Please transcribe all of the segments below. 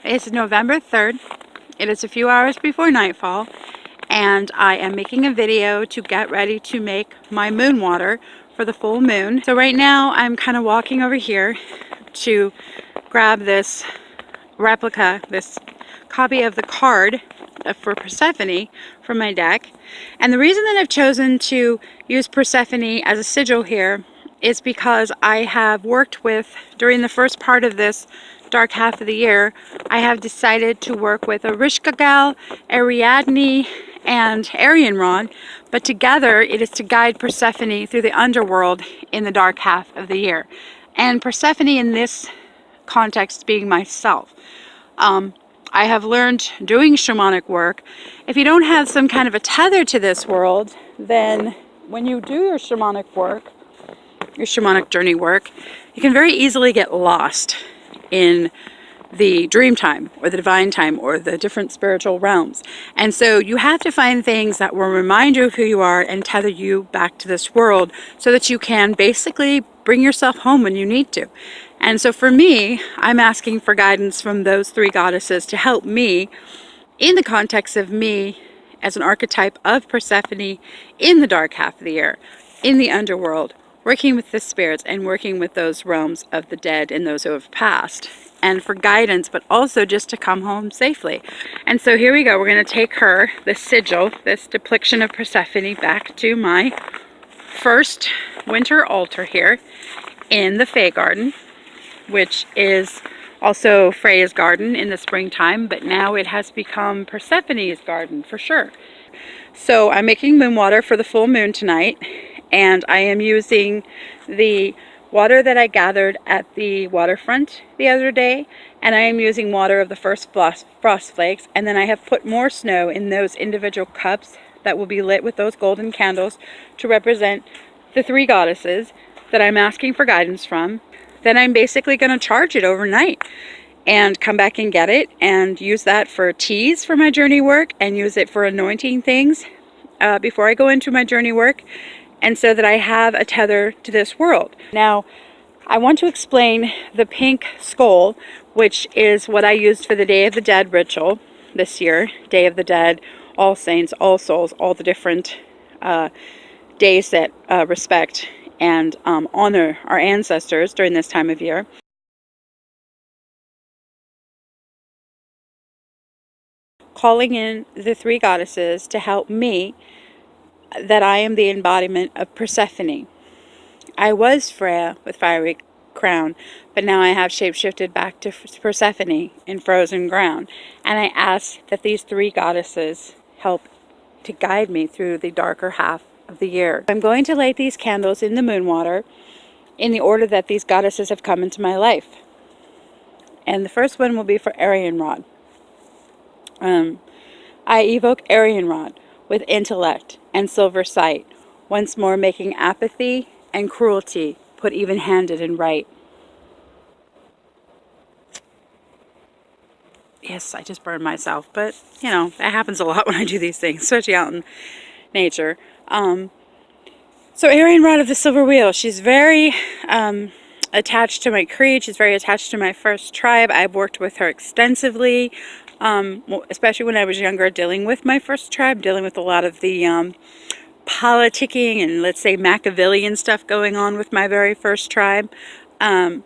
It's November 3rd. It is a few hours before nightfall, and I am making a video to get ready to make my moon water for the full moon. So right now I'm kind of walking over here to grab this replica, this copy of the card for Persephone from my deck. And the reason that I've chosen to use Persephone as a sigil here is because I have worked with, during the first part of this dark half of the year, I have decided to work with Ereshkigal, Ariadne, and Arianrod, but together it is to guide Persephone through the underworld in the dark half of the year. And Persephone in this context being myself. I have learned doing shamanic work, if you don't have some kind of a tether to this world, then when you do your shamanic work, your shamanic journey work, you can very easily get lost in the dream time or the divine time or the different spiritual realms. And so you have to find things that will remind you of who you are and tether you back to this world so that you can basically bring yourself home when you need to. And so for me, I'm asking for guidance from those three goddesses to help me in the context of me as an archetype of Persephone in the dark half of the year, in the underworld, working with the spirits and working with those realms of the dead and those who have passed, and for guidance, but also just to come home safely. And so here we go. We're going to take her, the sigil, this depiction of Persephone, back to my first winter altar here in the Fae Garden, which is also Freya's garden in the springtime, but now it has become Persephone's garden for sure. So I'm making moon water for the full moon tonight, and I am using the water that I gathered at the waterfront the other day, and I am using water of the first frost flakes, and then I have put more snow in those individual cups that will be lit with those golden candles to represent the three goddesses that I'm asking for guidance from. Then I'm basically going to charge it overnight and come back and get it and use that for teas for my journey work and use it for anointing things before I go into my journey work, and so that I have a tether to this world. Now, I want to explain the pink skull, which is what I used for the Day of the Dead ritual this year. Day of the Dead, All Saints, All Souls, all the different days that respect and honor our ancestors during this time of year. Calling in the three goddesses to help me, that I am the embodiment of Persephone. I was Freya with fiery crown, but now I have shapeshifted back to Persephone in frozen ground. And I ask that these three goddesses help to guide me through the darker half of the year. I'm going to light these candles in the moon water in the order that these goddesses have come into my life. And the first one will be for Arianrod. I evoke Arianrod with intellect and silver sight, once more making apathy and cruelty put even-handed and right. Yes, I just burned myself, but you know, that happens a lot when I do these things, especially out in nature. So Arianrod of the Silver Wheel, she's very attached to my creed. She's very attached to my first tribe. I've worked with her extensively, especially when I was younger, dealing with my first tribe, dealing with a lot of the politicking and, let's say, Machiavellian stuff going on with my very first tribe. And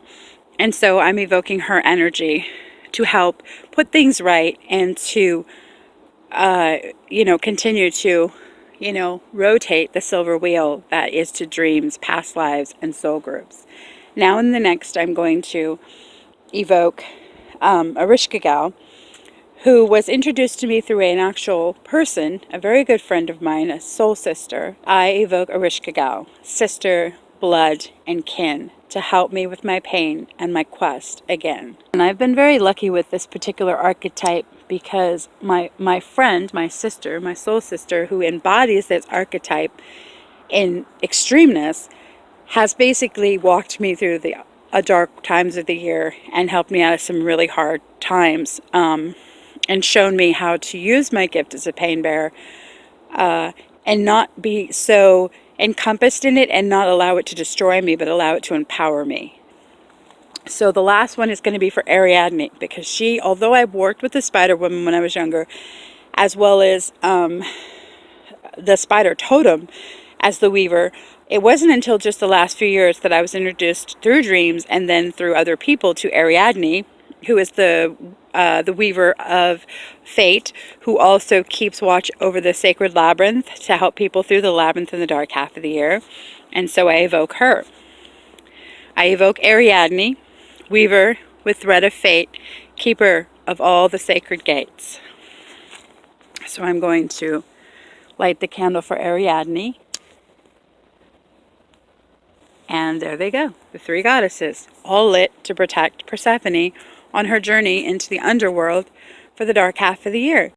so I'm evoking her energy to help put things right and to, continue to, rotate the silver wheel that is to dreams, past lives, and soul groups. Now in the next, I'm going to evoke Ereshkigal, who was introduced to me through an actual person, a very good friend of mine, a soul sister. I evoke Ereshkigal, sister, blood, and kin, to help me with my pain and my quest again. And I've been very lucky with this particular archetype because my friend, my sister, my soul sister, who embodies this archetype in extremeness, has basically walked me through the dark times of the year and helped me out of some really hard times, and shown me how to use my gift as a pain bearer and not be so encompassed in it and not allow it to destroy me, but allow it to empower me. So the last one is going to be for Ariadne, because she, although I worked with the Spider Woman when I was younger, as well as the Spider Totem as the weaver, it wasn't until just the last few years that I was introduced through dreams and then through other people to Ariadne, who is the weaver of fate, who also keeps watch over the sacred labyrinth to help people through the labyrinth in the dark half of the year. And so I evoke her. I evoke Ariadne, weaver with thread of fate, keeper of all the sacred gates. So I'm going to light the candle for Ariadne. And there they go, the three goddesses, all lit to protect Persephone on her journey into the underworld for the dark half of the year.